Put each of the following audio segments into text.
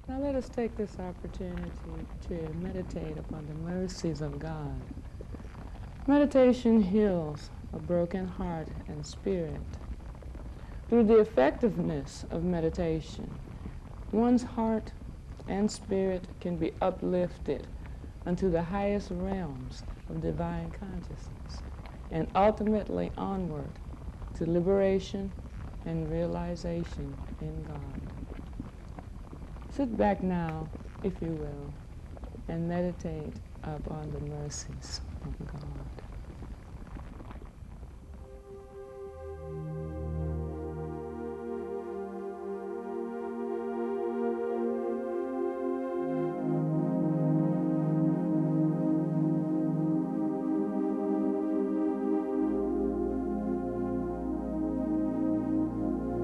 Now let us take this opportunity to meditate upon the mercies of God. Meditation heals a broken heart and spirit. Through the effectiveness of meditation, one's heart and spirit can be uplifted unto the highest realms of divine consciousness and ultimately onward to liberation and realization in God. Sit back now, if you will, and meditate upon the mercies of God.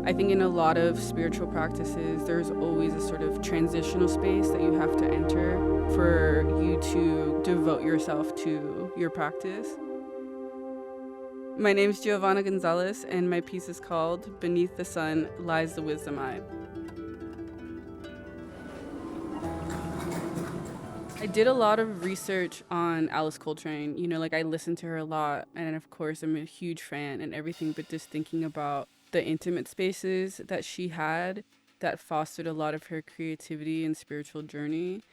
I think in a lot of spiritual practices, there's always a sort of transitional space that you have to enter for you to devote yourself to your practice. My name is GeoVanna Gonzalez, and my piece is called Beneath the Sun Lies the Wisdom Eye. I did a lot of research on Alice Coltrane. I listened to her a lot, and of course I'm a huge fan and everything, but just thinking about the intimate spaces that she had that fostered a lot of her creativity and spiritual journey,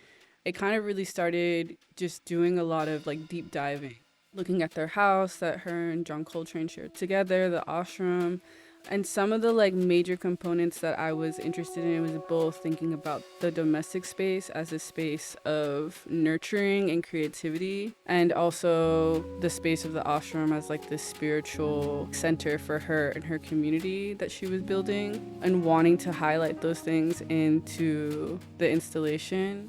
it kind of really started just doing a lot of deep diving, looking at their house that her and John Coltrane shared together, the ashram. And some of the major components that I was interested in was both thinking about the domestic space as a space of nurturing and creativity, and also the space of the ashram as this spiritual center for her and her community that she was building, and wanting to highlight those things into the installation.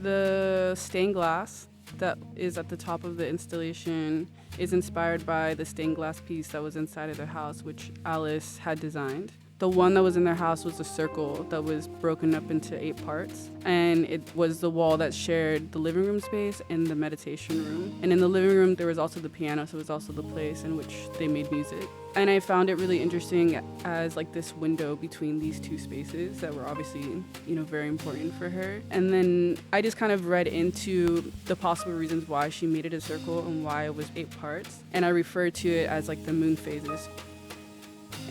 The stained glass that is at the top of the installation is inspired by the stained glass piece that was inside of their house, which Alice had designed. The one that was in their house was a circle that was broken up into 8 parts, and it was the wall that shared the living room space and the meditation room. And in the living room, there was also the piano, so it was also the place in which they made music. And I found it really interesting as this window between these two spaces that were obviously, very important for her. And then I just kind of read into the possible reasons why she made it a circle and why it was 8 parts. And I referred to it as the moon phases.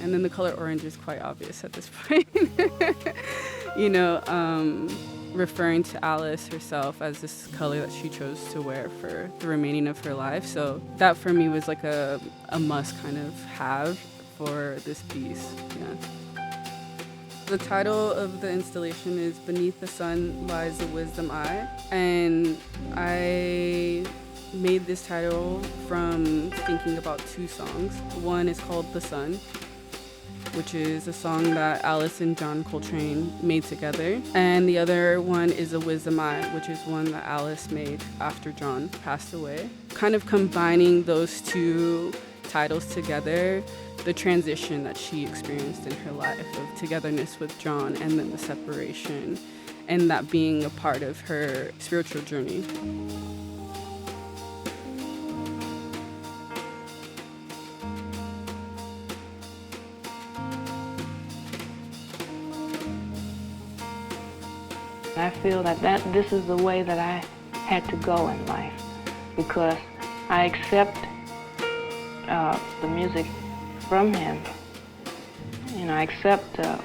And then the color orange is quite obvious at this point. Referring to Alice herself as this color that she chose to wear for the remaining of her life. So that for me was a must kind of have for this piece. Yeah. The title of the installation is Beneath the Sun Lies the Wisdom Eye. And I made this title from thinking about 2 songs. One is called The Sun, which is a song that Alice and John Coltrane made together. And the other one is A Wisdom Eye, which is one that Alice made after John passed away. Kind of combining those 2 titles together, the transition that she experienced in her life of togetherness with John and then the separation, and that being a part of her spiritual journey. I feel that this is the way that I had to go in life, because I accept the music from him. I accept the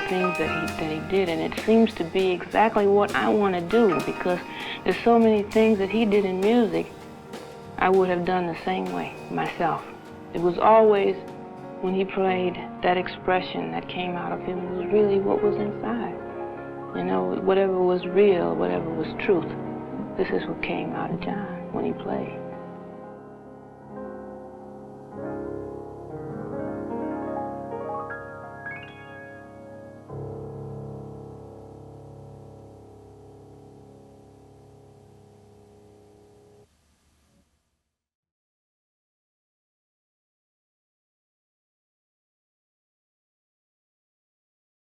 things that he did, and it seems to be exactly what I want to do, because there's so many things that he did in music I would have done the same way myself. It was always, when he played, that expression that came out of him was really what was inside. Whatever was real, whatever was truth, this is what came out of John when he played.